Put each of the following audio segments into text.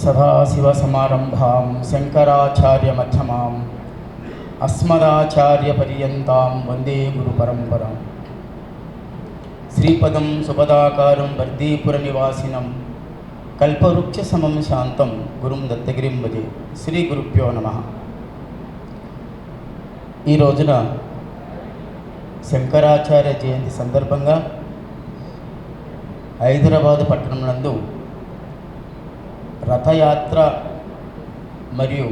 సదాశివసమారంభాం శంకరాచార్యమధ్యమాం అస్మదాచార్యపర్యంతాం వందే గురుపరంపరాం. శ్రీపదం సుపదాకారం వర్ధీపుర నివాసినం కల్పవృక్ష సమం శాంతం గురుం దత్తగిరిం భజే. శ్రీ గురుభ్యో నమః. ఈ రోజున శంకరాచార్య జయంతి సందర్భంగా హైదరాబాదు పట్టణం నందు రథయాత్ర మరియు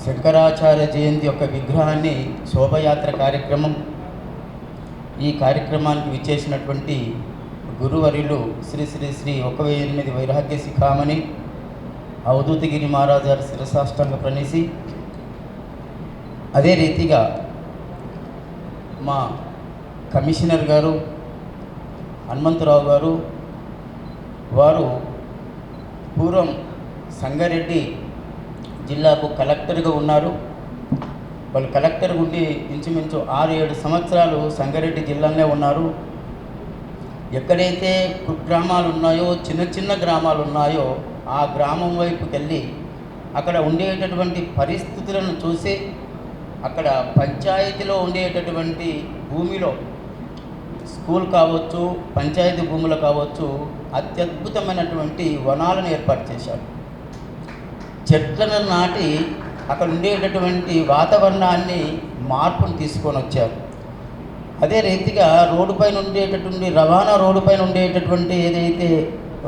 శంకరాచార్య జయంతి యొక్క విగ్రహాన్ని శోభయాత్ర కార్యక్రమం, ఈ కార్యక్రమానికి విచ్చేసినటువంటి గురువర్యులు శ్రీ శ్రీ శ్రీ 108 వైరాగ్య శిఖామణి అవధూతగిరి మహారాజు గారి శిరసాష్టాంగ ప్రణిసి, అదే రీతిగా మా కమిషనర్ గారు హనుమంతరావు గారు, వారు పూర్వం సంగారెడ్డి జిల్లాకు కలెక్టర్గా ఉన్నారు. వాళ్ళు కలెక్టర్ ఉండి ఇంచుమించు 6-7 సంవత్సరాలు సంగారెడ్డి జిల్లాలోనే ఉన్నారు. ఎక్కడైతే కుగ్రామాలు ఉన్నాయో, చిన్న చిన్న గ్రామాలు ఉన్నాయో ఆ గ్రామం వైపుకి వెళ్ళి అక్కడ ఉండేటటువంటి పరిస్థితులను చూసి, అక్కడ పంచాయతీలో ఉండేటటువంటి భూమిలో స్కూల్ కావచ్చు, పంచాయతీ భూములు కావచ్చు, అత్యద్భుతమైనటువంటి వనాలను ఏర్పాటు చేశారు. చెట్లను నాటి అక్కడ ఉండేటటువంటి వాతావరణాన్ని మార్పును తీసుకొని వచ్చారు. అదే రీతిగా రోడ్డు పైన ఉండేటటువంటి రవాణా రోడ్డు పైన ఉండేటటువంటి ఏదైతే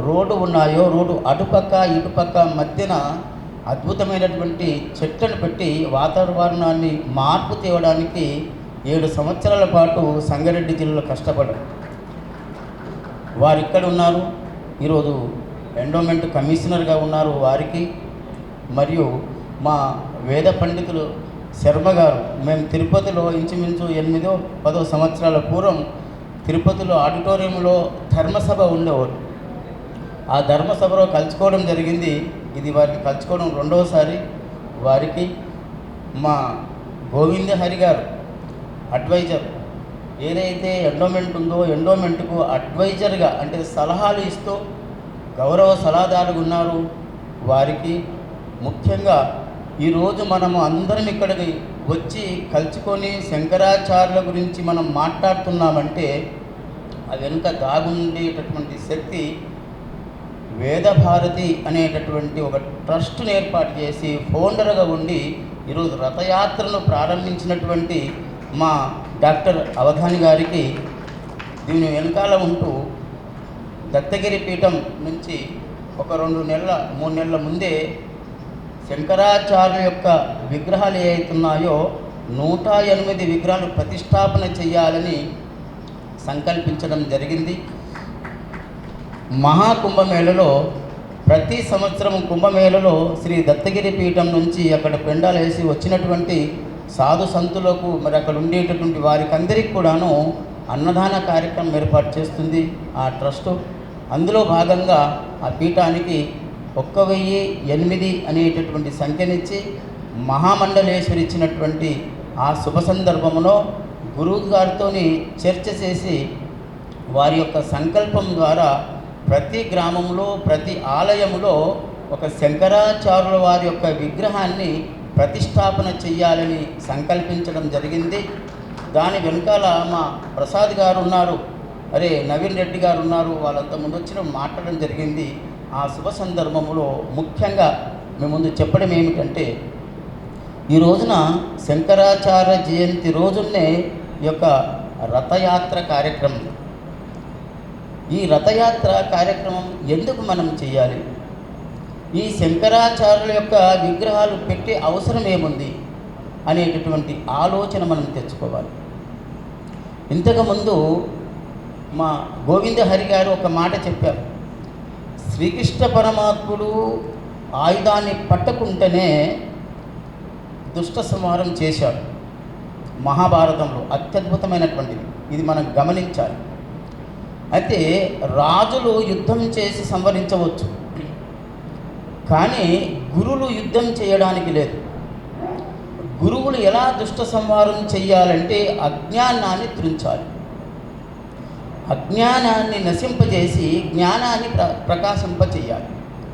రోడ్డు ఉన్నాయో, రోడ్డు అటుపక్క ఇటుపక్క మధ్యన అద్భుతమైనటువంటి చెట్లను పెట్టి వాతావరణాన్ని మార్పు తేవడానికి 7 సంవత్సరాల పాటు సంగారెడ్డి జిల్లాలో కష్టపడ్డారు. వారు ఇక్కడ ఉన్నారు. ఈరోజు ఎండోమెంట్ కమిషనర్గా ఉన్నారు వారికి. మరియు మా వేద పండితులు శర్మ గారు, మేము తిరుపతిలో ఇంచుమించు 8-10 సంవత్సరాల పూర్వం తిరుపతిలో ఆడిటోరియంలో ధర్మసభ ఉండేవారు. ఆ ధర్మసభలో కలుసుకోవడం జరిగింది. ఇది వారికి కలుసుకోవడం 2వసారి. వారికి మా గోవింద హరి గారు అడ్వైజర్, ఏదైతే ఎండోమెంట్ ఉందో ఎండోమెంట్కు అడ్వైజర్గా అంటే సలహాలు ఇస్తూ గౌరవ సలహాదారుగా ఉన్నారు. వారికి ముఖ్యంగా ఈరోజు మనము అందరం ఇక్కడికి వచ్చి కలుసుకొని శంకరాచార్యుల గురించి మనం మాట్లాడుతున్నామంటే అది వెనుక దాగుండేటటువంటి శక్తి వేదభారతి అనేటటువంటి ఒక ట్రస్ట్ను ఏర్పాటు చేసి ఫౌండర్గా ఉండి ఈరోజు రథయాత్రను ప్రారంభించినటువంటి మా డాక్టర్ అవధాని గారికి, దీని వెనకాల ఉంటూ దత్తగిరి పీఠం నుంచి ఒక 2 నెలల 3 నెలల ముందే శంకరాచార్యుల యొక్క విగ్రహాలు ఏవైతున్నాయో 108 విగ్రహాలు ప్రతిష్టాపన చేయాలని సంకల్పించడం జరిగింది. మహాకుంభమేళలో ప్రతి సంవత్సరం కుంభమేళలో శ్రీ దత్తగిరి పీఠం నుంచి అక్కడ పెండాలు వేసి వచ్చినటువంటి సాధు సంతులకు, మరి అక్కడ ఉండేటటువంటి వారికి అందరికీ కూడాను అన్నదాన కార్యక్రమం ఏర్పాటు చేస్తుంది ఆ ట్రస్టు. అందులో భాగంగా ఆ పీఠానికి 1008 అనేటటువంటి సంఖ్యనిచ్చి మహామండలేశ్వరి ఇచ్చినటువంటి ఆ శుభ సందర్భంలో గురువు గారితో చర్చ చేసి వారి యొక్క సంకల్పం ద్వారా ప్రతి గ్రామంలో ప్రతి ఆలయంలో ఒక శంకరాచార్యుల వారి యొక్క విగ్రహాన్ని ప్రతిష్టాపన చెయ్యాలని సంకల్పించడం జరిగింది. దాని వెనకాల మా ప్రసాద్ గారు ఉన్నారు, నవీన్ రెడ్డి గారు ఉన్నారు. వాళ్ళంతా ముందు వచ్చిన మాట్లాడడం జరిగింది. ఆ శుభ సందర్భంలో ముఖ్యంగా మేము ముందు చెప్పడం ఏమిటంటే, ఈ రోజున శంకరాచార్య జయంతి రోజునే ఈ యొక్క రథయాత్ర కార్యక్రమం. ఈ రథయాత్ర కార్యక్రమం ఎందుకు మనం చేయాలి? ఈ శంకరాచార్యుల యొక్క విగ్రహాలు పెట్టే అవసరం ఏముంది అనేటటువంటి ఆలోచన మనం తెచ్చుకోవాలి. ఇంతకుముందు మా గోవింద హరి గారు ఒక మాట చెప్పారు. శ్రీకృష్ణ పరమాత్ముడు ఆయుధాన్ని పట్టకుంటేనే దుష్ట సంహారం చేశాడు. మహాభారతంలో అత్యద్భుతమైనటువంటిది, ఇది మనం గమనించాలి. అయితే రాజులు యుద్ధం చేసి సంహరించవచ్చు, కానీ గురువులు యుద్ధం చేయడానికి లేదు. గురువులు ఎలా దుష్ట సంహారం చెయ్యాలంటే అజ్ఞానాన్ని త్రుంచాలి. అజ్ఞానాన్ని నశింపజేసి జ్ఞానాన్ని ప్రకాశింపచేయాలి.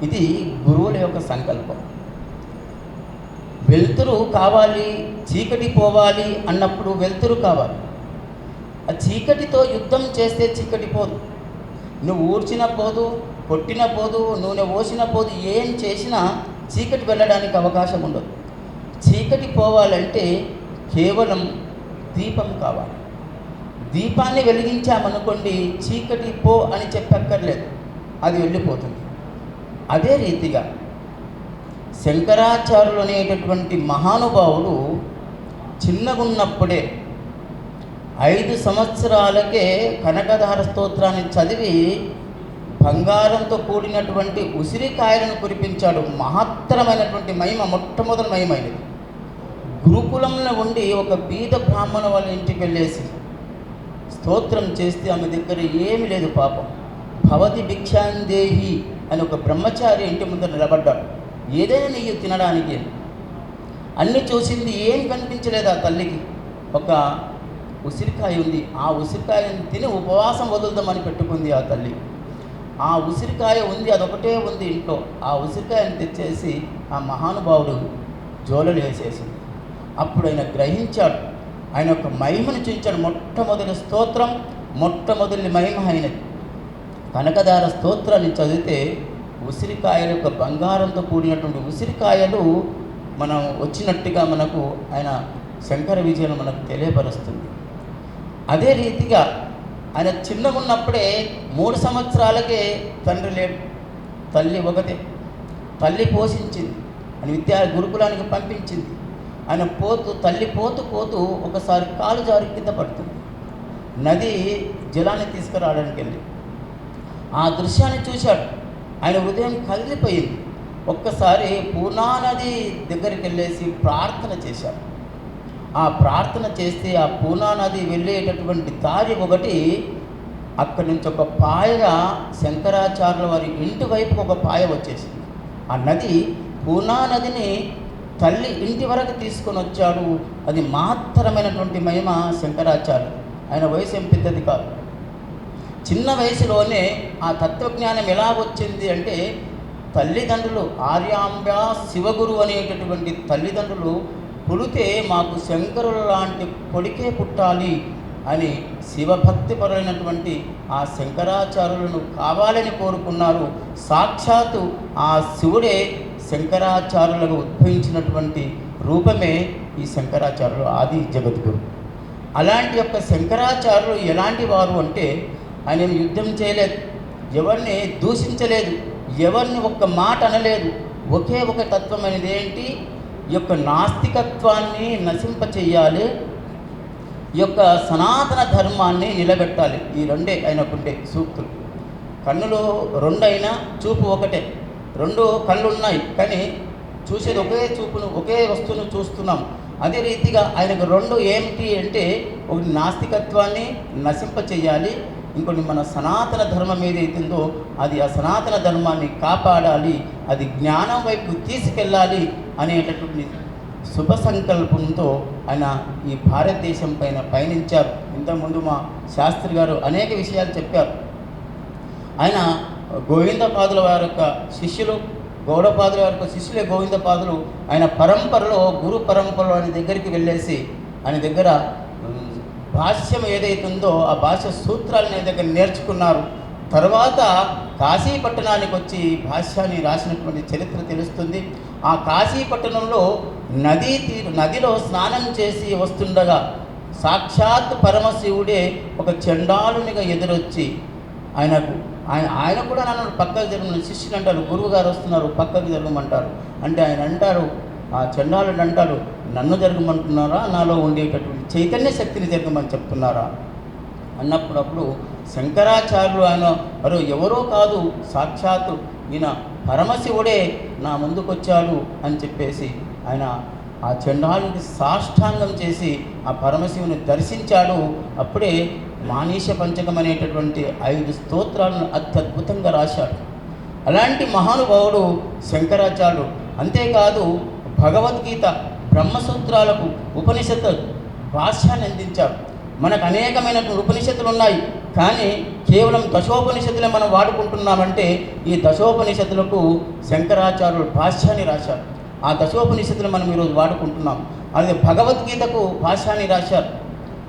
ఇది గురువుల యొక్క సంకల్పం. వెలుతురు కావాలి, చీకటి పోవాలి అన్నప్పుడు వెలుతురు కావాలి. ఆ చీకటితో యుద్ధం చేస్తే చీకటి పోదు. నువ్వు ఊడ్చిన పోదు, కొట్టిన పోదు, నూనె పోసిన పోదు, ఏం చేసినా చీకటి వెళ్ళడానికి అవకాశం ఉండదు. చీకటి పోవాలంటే కేవలం దీపం కావాలి. దీపాన్ని వెలిగించామనుకోండి, చీకటి పో అని చెప్పక్కర్లేదు, అది వెళ్ళిపోతుంది. అదే రీతిగా శంకరాచార్యులు అనేటటువంటి మహానుభావుడు చిన్నగున్నప్పుడే 5 సంవత్సరాలకే కనకధార స్తోత్రాన్ని చదివి బంగారంతో కూడినటువంటి ఉసిరికాయలను కురిపించాడు. మహత్తరమైనటువంటి మహిమ, మొట్టమొదటి మహిమైనది. గురుకులంలో ఉండి ఒక బీద బ్రాహ్మణ వాళ్ళ ఇంటికి వెళ్ళేసి స్తోత్రం చేస్తే ఆమె దగ్గర ఏమి లేదు పాపం. భవతి భిక్షాందేహి అని ఒక బ్రహ్మచారి ఇంటి ముందు నిలబడ్డాడు. ఏదైనా నీయు తినడానికి అన్నీ చూసింది, ఏం కనిపించలేదు ఆ తల్లికి. ఒక ఉసిరికాయ ఉంది, ఆ ఉసిరికాయని తిని ఉపవాసం వదులుదామని పెట్టుకుంది ఆ తల్లి. ఆ ఉసిరికాయ ఉంది, అదొకటే ఉంది ఇంట్లో. ఆ ఉసిరికాయని తెచ్చేసి ఆ మహానుభావుడు జోలలు వేసేసింది. అప్పుడు ఆయన గ్రహించాడు, ఆయన యొక్క మహిమను చూపించాడు. మొట్టమొదటి స్తోత్రం, మొట్టమొదటి మహిమ అయినది. కనకధార స్తోత్రాన్ని చదివితే ఉసిరికాయల యొక్క బంగారంతో కూడినటువంటి ఉసిరికాయలు మనం వచ్చినట్టుగా మనకు ఆయన శంకర విజయను మనకు తెలియపరుస్తుంది. అదే రీతిగా ఆయన చిన్నగా ఉన్నప్పుడే 3 సంవత్సరాలకే తండ్రి లేడు, తల్లి ఒకటే. తల్లి పోషించింది, ఆయన గురుకులానికి పంపించింది. ఆయన తల్లి పోతూ ఒకసారి కాలు జారి కింద పడుతుంది. నది జలాన్ని తీసుకురావడానికి వెళ్ళి ఆ దృశ్యాన్ని చూశాడు. ఆయన హృదయం కదిలిపోయింది. ఒక్కసారి పూర్ణా నది దగ్గరికి వెళ్ళేసి ప్రార్థన చేశాడు. ఆ ప్రార్థన చేస్తే ఆ పూర్ణా నది వెళ్ళేటటువంటి దారి ఒకటి, అక్కడి నుంచి ఒక పాయగా శంకరాచార్యుల వారి ఇంటి వైపుకు ఒక పాయ వచ్చేసింది. ఆ నది పూర్ణా నదిని తల్లి ఇంటి వరకు తీసుకొని వచ్చాడు. అది మహత్తరమైనటువంటి మహిమ శంకరాచార్యులు. ఆయన వయసు ఏం పెద్దది కాదు. చిన్న వయసులోనే ఆ తత్వజ్ఞానం ఎలా వచ్చింది అంటే, తల్లిదండ్రులు ఆర్యాంబ శివగురు అనేటటువంటి తల్లిదండ్రులు పుడితే మాకు శంకరుల లాంటి కొడుకే పుట్టాలి అని శివభక్తిపరులైనటువంటి ఆ శంకరాచార్యులను కావాలని కోరుకున్నారు. సాక్షాత్తు ఆ శివుడే శంకరాచార్యులకు ఉద్భవించినటువంటి రూపమే ఈ శంకరాచార్యులు, ఆది జగద్గురు. అలాంటి యొక్క శంకరాచార్యులు ఎలాంటి వారు అంటే, ఆయన యుద్ధం చేయలేదు, ఎవరిని దూషించలేదు, ఎవరిని ఒక్క మాట అనలేదు. ఒకే ఒక తత్వం అనేది ఏంటి, ఈ యొక్క నాస్తికత్వాన్ని నశింపచేయాలి, ఈ యొక్క సనాతన ధర్మాన్ని నిలబెట్టాలి. ఈ రెండే ఆయనకుండే సూక్తులు. కన్నులు 2 అయినా చూపు ఒకటే. 2 కళ్ళు ఉన్నాయి కానీ చూసేది ఒకే చూపును, ఒకే వస్తువును చూస్తున్నాం. అదే రీతిగా ఆయనకు 2 ఏమిటి అంటే, ఒకటి నాస్తికత్వాన్ని నశింపచేయాలి, ఇంకొకటి మన సనాతన ధర్మం ఏదైతుందో అది ఆ సనాతన ధర్మాన్ని కాపాడాలి, అది జ్ఞానం వైపు తీసుకెళ్ళాలి అనేటటువంటి శుభ సంకల్పంతో ఆయన ఈ భారతదేశం పైన పయనించారు. ఇంతకుముందు మా శాస్త్రి గారు అనేక విషయాలు చెప్పారు. ఆయన గోవిందపాదుల వారి యొక్క శిష్యులు, గౌడపాదుల వారి యొక్క శిష్యులే గోవిందపాదులు. ఆయన పరంపరలో, గురు పరంపరలో ఆయన దగ్గరికి వెళ్ళేసి ఆయన దగ్గర భాష్యం ఏదైతుందో ఆ భాష్య సూత్రాలను ఆయన దగ్గర నేర్చుకున్నారు. తర్వాత కాశీపట్టణానికి వచ్చి భాష్యాన్ని రాసినటువంటి చరిత్ర తెలుస్తుంది. ఆ కాశీపట్టణంలో నదిలో స్నానం చేసి వస్తుండగా సాక్షాత్ పరమశివుడే ఒక చండాలునిగా ఎదురొచ్చి ఆయన కూడా నన్ను పక్కకు జరగమని శిష్యులు అంటారు. గురువు గారు వస్తున్నారు, పక్కకు జరగమంటారు. అంటే ఆయన అంటారు, ఆ చండాలుడు అంటారు, నన్ను జరగమంటున్నారా, నాలో ఉండేటటువంటి చైతన్య శక్తిని జరగమని చెప్తున్నారా అన్నప్పుడు శంకరాచార్యులు ఆయన మరో ఎవరో కాదు, సాక్షాత్తు ఈయన పరమశివుడే నా ముందుకొచ్చాడు అని చెప్పేసి ఆయన ఆ చండాలుడికి సాష్టాంగం చేసి ఆ పరమశివుని దర్శించాడు. అప్పుడే మానీష పంచకం అనేటటువంటి 5 స్తోత్రాలను అత్యద్భుతంగా రాశాడు. అలాంటి మహానుభావుడు శంకరాచార్యుడు. అంతేకాదు భగవద్గీత, బ్రహ్మసూత్రాలకు ఉపనిషత్తు భాష్యాన్ని అందించారు. మనకు అనేకమైనటువంటి ఉపనిషత్తులు ఉన్నాయి, కానీ కేవలం దశోపనిషత్తులే మనం వాడుకుంటున్నామంటే ఈ దశోపనిషత్తులకు శంకరాచార్యులు భాష్యాన్ని రాశారు. ఆ దశోపనిషత్తులు మనం ఈరోజు వాడుకుంటున్నాం. అలాగే భగవద్గీతకు భాష్యాన్ని రాశారు,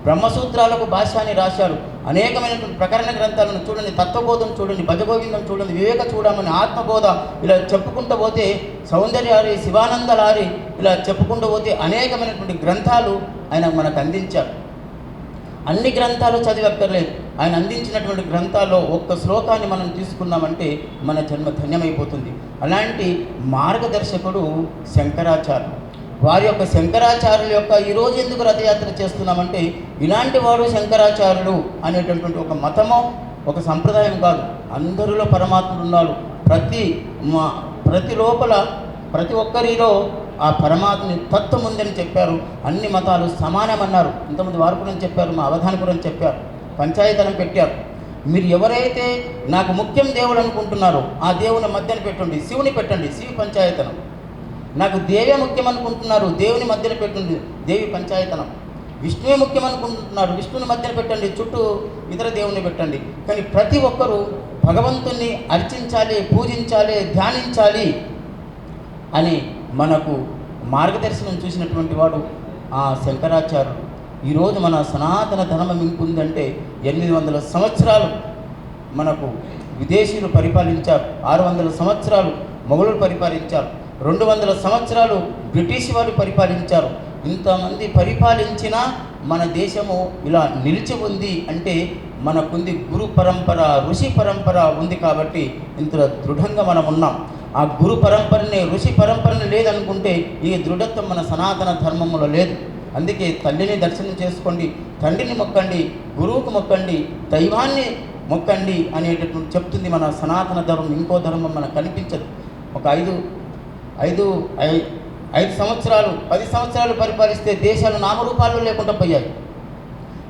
బ్రహ్మసూత్రాలకు భాష్యాన్ని రాశారు. అనేకమైనటువంటి ప్రకరణ గ్రంథాలను చూడండి, తత్వబోధం చూడండి, భజగోవిందం చూడండి, వివేక చూడమని, ఆత్మబోధ, ఇలా చెప్పుకుంటూ పోతే సౌందర్యారి, శివానందలారి, ఇలా చెప్పుకుంటూ పోతే అనేకమైనటువంటి గ్రంథాలు ఆయన మనకు అందించారు. అన్ని గ్రంథాలు చదివక్కర్లేదు, ఆయన అందించినటువంటి గ్రంథాల్లో ఒక్క శ్లోకాన్ని మనం తీసుకున్నామంటే మన జన్మ ధన్యమైపోతుంది. అలాంటి మార్గదర్శకుడు శంకరాచార్యులు. వారి యొక్క శంకరాచార్యుల యొక్క ఈరోజు ఎందుకు రథయాత్ర చేస్తున్నామంటే ఇలాంటి వాడు శంకరాచార్యులు అనేటటువంటి ఒక మతమో ఒక సంప్రదాయం కాదు. అందరిలో పరమాత్ముడు ఉన్నాడు. ప్రతి లోపల ప్రతి ఒక్కరిలో ఆ పరమాత్మని తత్వం ఉందని చెప్పారు. అన్ని మతాలు సమానమన్నారు. ఇంతమంది వార్పులని చెప్పారు, మా అవధానపురం చెప్పారు, పంచాయతనం పెట్టారు. మీరు ఎవరైతే నాకు ముఖ్యం దేవుడు అనుకుంటున్నారో ఆ దేవుని మధ్యన పెట్టండి, శివుని పెట్టండి, శివ పంచాయతనం. నాకు దేవే ముఖ్యం అనుకుంటున్నారు, దేవుని మధ్యన పెట్టండి, దేవి పంచాయతనం. విష్ణువే ముఖ్యం అనుకుంటున్నారు, విష్ణుని మధ్యన పెట్టండి, చుట్టూ ఇతర దేవుని పెట్టండి. కానీ ప్రతి ఒక్కరూ భగవంతుణ్ణి అర్చించాలి, పూజించాలి, ధ్యానించాలి అని మనకు మార్గదర్శనం చూసినటువంటి వాడు ఆ శంకరాచార్యుడు. ఈరోజు మన సనాతన ధర్మం ఇంకుందంటే 800 సంవత్సరాలు మనకు విదేశీయులు పరిపాలించారు, 600 సంవత్సరాలు మొఘలులు పరిపాలించారు, 200 సంవత్సరాలు బ్రిటిష్ వారు పరిపాలించారు. ఇంతమంది పరిపాలించినా మన దేశము ఇలా నిలిచి ఉంది అంటే మనకుంది గురు పరంపర, ఋషి పరంపర ఉంది. కాబట్టి ఇంత దృఢంగా మనం ఉన్నాం. ఆ గురు పరంపరని, ఋషి పరంపరని లేదనుకుంటే ఈ దృఢత్వం మన సనాతన ధర్మంలో లేదు. అందుకే తల్లిని దర్శనం చేసుకోండి, తండ్రిని మొక్కండి, గురువుకు మొక్కండి, దైవాన్ని మొక్కండి అనేటటువంటి చెప్తుంది మన సనాతన ధర్మం. ఇంకో ధర్మం మనకు కనిపించదు. ఒక 5 సంవత్సరాలు 10 సంవత్సరాలు పరిపాలిస్తే దేశాలు నామరూపాలు లేకుండా పోయాయి.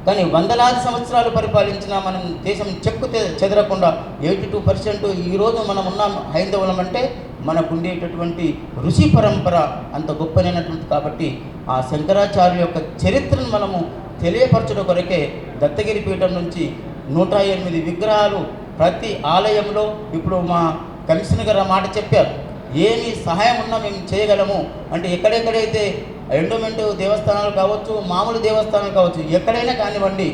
కానీ వందలాది సంవత్సరాలు పరిపాలించిన మనం దేశం చెక్కు చెదరకుండా 82% ఈరోజు మనం ఉన్నాం హైందవులం అంటే మనకు ఉండేటటువంటి ఋషి పరంపర అంత గొప్పనైనటువంటి. కాబట్టి ఆ శంకరాచార్య యొక్క చరిత్రను మనము తెలియపరచడం కొరకే దత్తగిరి పీఠం నుంచి 108 విగ్రహాలు ప్రతి ఆలయంలో. ఇప్పుడు మా కమిషనర్ గారు మాట చెప్పారు, ఏమి సహాయం ఉన్నా మేము చేయగలము అంటే ఎక్కడెక్కడైతే ఎండోమెంట్ దేవస్థానాలు కావచ్చు, మామూలు దేవస్థానాలు కావచ్చు, ఎక్కడైనా కానివ్వండి.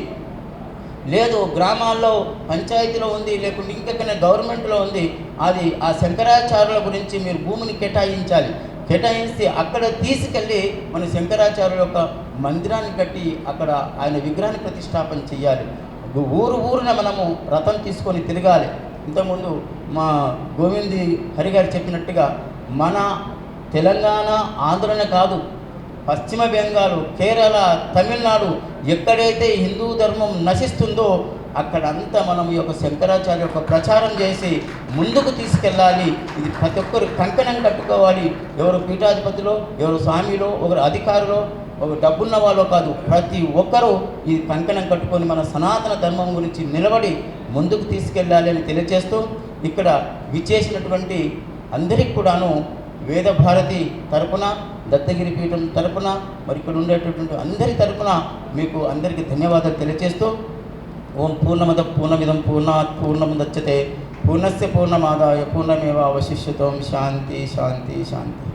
లేదు గ్రామాల్లో పంచాయతీలో ఉంది, లేకుంటే ఇంకెక్కడైనా గవర్నమెంట్లో ఉంది, అది ఆ శంకరాచార్యుల గురించి మీరు భూమిని కేటాయించాలి. కేటాయిస్తే అక్కడ తీసుకెళ్ళి మన శంకరాచార్యుల యొక్క మందిరాన్ని కట్టి అక్కడ ఆయన విగ్రహాన్ని ప్రతిష్టాపన చేయాలి. ఊరున మనము రథం తీసుకొని తిరగాలి. ఇంతకుముందు మా గోవింది హరి గారు చెప్పినట్టుగా మన తెలంగాణ, ఆంధ్రనే కాదు, పశ్చిమ బెంగాల్, కేరళ, తమిళనాడు ఎక్కడైతే హిందూ ధర్మం నశిస్తుందో అక్కడంతా మనం ఈ యొక్క శంకరాచార్య యొక్క ప్రచారం చేసి ముందుకు తీసుకెళ్ళాలి. ఇది ప్రతి ఒక్కరు కంకణం కట్టుకోవాలి. ఎవరు పీఠాధిపతిలో, ఎవరు స్వామిలో, ఒకరు అధికారులో, ఒక డబ్బున్న వాళ్ళు కాదు, ప్రతి ఒక్కరూ ఈ కంకణం కట్టుకొని మన సనాతన ధర్మం గురించి నిలబడి ముందుకు తీసుకెళ్ళాలి అని తెలియజేస్తూ ఇక్కడ విచ్చేసినటువంటి అందరికీ కూడాను వేదభారతి తరపున, దత్తగిరి పీఠం తరపున, మరి ఇక్కడ ఉండేటటువంటి అందరి తరపున మీకు అందరికీ ధన్యవాదాలు తెలియజేస్తూ ఓం పూర్ణమద పూర్ణమిదం పూర్ణాత్ పూర్ణముదచ్యతే పూర్ణస్య పూర్ణమాదాయ పూర్ణమేవ అవశిష్యతం. శాంతి శాంతి శాంతి.